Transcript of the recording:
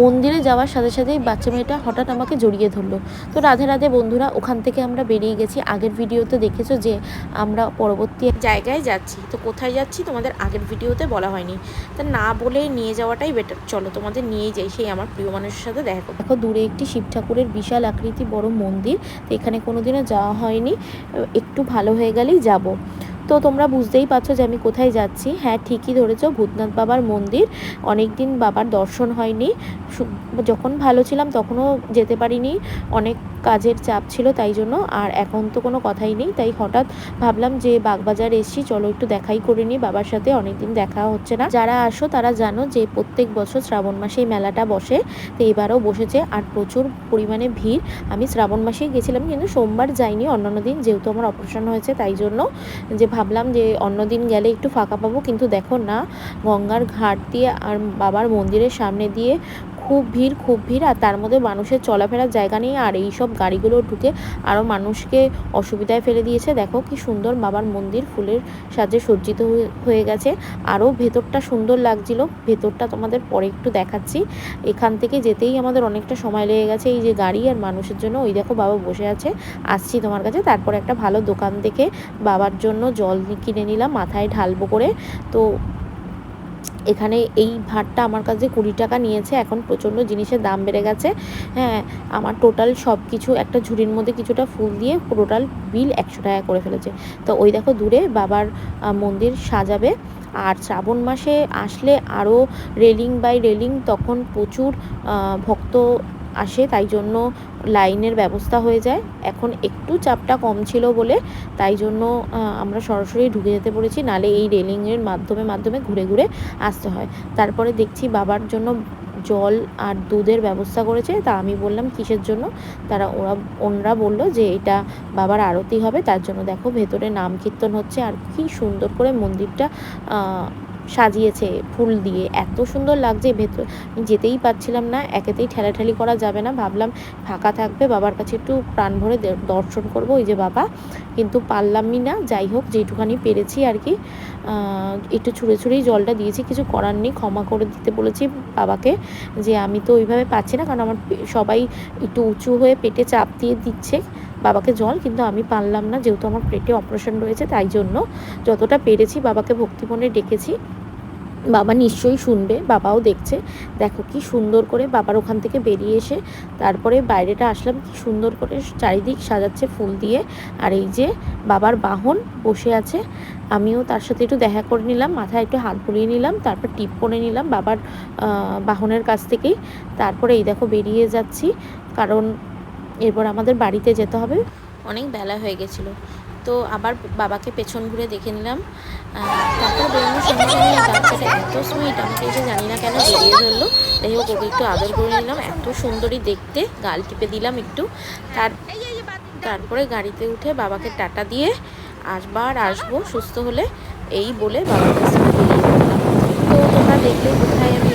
মন্দিরে যাওয়ার সাথে সাথেই বাচ্চা মেয়েটা হঠাৎ আমাকে জড়িয়ে ধরলো। তো রাধে রাধে বন্ধুরা, ওখান থেকে আমরা বেরিয়ে গেছি। আগের ভিডিওতে দেখেছো যে আমরা পরবর্তী জায়গায় যাচ্ছি। তো কোথায় যাচ্ছি তোমাদের আগের ভিডিওতে বলা হয়নি, তা না বলে নিয়ে যাওয়াটাই বেটার। চলো তোমাদের নিয়েই যাই সেই আমার প্রিয় মানুষের সাথে দেখা করো। দেখো দূরে একটি শিব ঠাকুরের বিশাল আকৃতি বড় মন্দির। তো এখানে কোনোদিনও যাওয়া হয়নি, একটু ভালো হয়ে গেলেই যাব। তো তোমরা বুঝতেই পারছো যে আমি কোথায় যাচ্ছি। হ্যাঁ, ঠিকই ধরেছো, ভূতনাথ বাবার মন্দির। অনেক দিন বাবার দর্শন হয়নি। যখন ভালো ছিলাম তখনও যেতে পারিনি, অনেক কাজের চাপ ছিল তাই জন্য। আর এখন তো কোনো কথাই নেই, তাই হঠাৎ ভাবলাম যে বাগবাজার এসছি, চলো একটু দেখাই করে নিই বাবার সাথে, অনেকদিন দেখা হচ্ছে না। যারা আসো তারা জানো যে প্রত্যেক বছর শ্রাবণ মাসে এই মেলাটা বসে। তো এবারও বসেছে আর প্রচুর পরিমাণে ভিড়। আমি শ্রাবণ মাসেই গেছিলাম, কিন্তু সোমবার যাইনি, অন্যান্য দিন, যেহেতু আমার অপারেশন হয়েছে তাই জন্য যে ভাবলাম যে অন্য দিন গেলে একটু ফাঁকা পাবো। কিন্তু দেখো না, গঙ্গার ঘাট দিয়ে আর বাবার মন্দিরের সামনে দিয়ে খুব ভিড়, খুব ভিড়। আর তার মধ্যে মানুষের চলাফেরার জায়গা নেই, আর এই সব গাড়িগুলো ঢুকে আরও মানুষকে অসুবিধায় ফেলে দিয়েছে। দেখো কি সুন্দর বাবার মন্দির, ফুলের সাজে সজ্জিত হয়ে গেছে। আরও ভেতরটা সুন্দর লাগছিল, ভেতরটা তোমাদের পরে একটু দেখাচ্ছি। এখান থেকে যেতেই আমাদের অনেকটা সময় লেগে গেছে, এই যে গাড়ি আর মানুষের জন্য। ওই দেখো বাবা বসে আছে, আসছি তোমার কাছে। তারপর একটা ভালো দোকান থেকে বাবার জন্য জল কিনে নিলাম, মাথায় ঢালবো করে। তো এখানে এই ভাতটা আমার কাছে 20 টাকা নিয়েছে। এখন প্রচণ্ড জিনিসের দাম বেড়ে গেছে। হ্যাঁ, আমার টোটাল সব কিছু একটা ঝুড়ির মধ্যে কিছুটা ফুল দিয়ে টোটাল বিল 100 টাকা করে ফেলেছে। তো ওই দেখো দূরে বাবার মন্দির সাজাবে। আর শ্রাবণ মাসে আসলে আরও রেলিং বাই রেলিং, তখন প্রচুর ভক্ত আসে, তাই জন্য লাইনের ব্যবস্থা হয়ে যায়। এখন একটু চাপটা কম ছিল বলে তাই জন্য আমরা সরাসরি ঢুকে যেতে পেরেছি, নালে এই রেলিংয়ের মাধ্যমে ঘুরে ঘুরে আসতে হয়। তারপরে দেখছি বাবার জন্য জল আর দুধের ব্যবস্থা করেছে। তা আমি বললাম কিসের জন্য, ওনারা বললো যে এটা বাবার আরতি হবে তার জন্য। দেখো ভেতরে নাম কীর্তন হচ্ছে, আর কি সুন্দর করে মন্দিরটা সাজিয়েছে ফুল দিয়ে, এত সুন্দর লাগছে। ভেতর যেতেই পারছিলাম না, একেতেই ঠেলাঠেলি করা যাবে না, ভাবলাম ফাঁকা থাকবে বাবার কাছে একটু প্রাণ ভরে দর্শন করব, ওই যে বাবা, কিন্তু পারলামই না। যাই হোক, যেটুখানি পেরেছি আর কি, একটু ছুঁড়ে ছুঁড়েই জলটা দিয়েছি, কিছু করার নেই, ক্ষমা করে দিতে বলেছি বাবাকে, যে আমি তো ওইভাবে পাচ্ছি না, কারণ আমার সবাই একটু উঁচু হয়ে পেটে চাপ দিয়ে দিচ্ছে বাবাকে জল, কিন্তু আমি পারলাম না, যেহেতু আমার পেটে অপারেশন রয়েছে তাই জন্য যতটা পেরেছি বাবাকে ভক্তিমনে ডেকেছি। বাবা নিশ্চয়ই শুনবে, বাবাও দেখছে। দেখো কি সুন্দর করে বাবার ওখান থেকে বেরিয়ে এসে তারপরে বাইরেটা আসলাম, কি সুন্দর করে চারিদিক সাজাচ্ছে ফুল দিয়ে। আর এই যে বাবার বাহন বসে আছে, আমিও তার সাথে একটু দেখা করে নিলাম, মাথায় একটু হাত বুলিয়ে নিলাম, তারপর টিপ পরে নিলাম বাবার বাহনের কাছ থেকেই। তারপরে এই দেখো বেরিয়ে যাচ্ছি, কারণ এরপর আমাদের বাড়িতে যেতে হবে, অনেক বেলা হয়ে গেছিলো। তো আবার বাবাকে পেছন ঘুরে দেখে নিলাম। তারপর বেরোনোর সময় এই বাচ্চাটা এত সুইট, আমাকে এসে জানি না কেন বেরিয়ে ধরলো। যাই হোক, ওকে একটু আদর করে নিলাম, এত সুন্দরী দেখতে, গাল টিপে দিলাম একটু। তারপরে গাড়িতে উঠে বাবাকে টাটা দিয়ে আসবো সুস্থ হলে, এই বলে বাবার কাছে বেরিয়ে পড়লাম। তো তোমরা দেখলে কোথায় আমি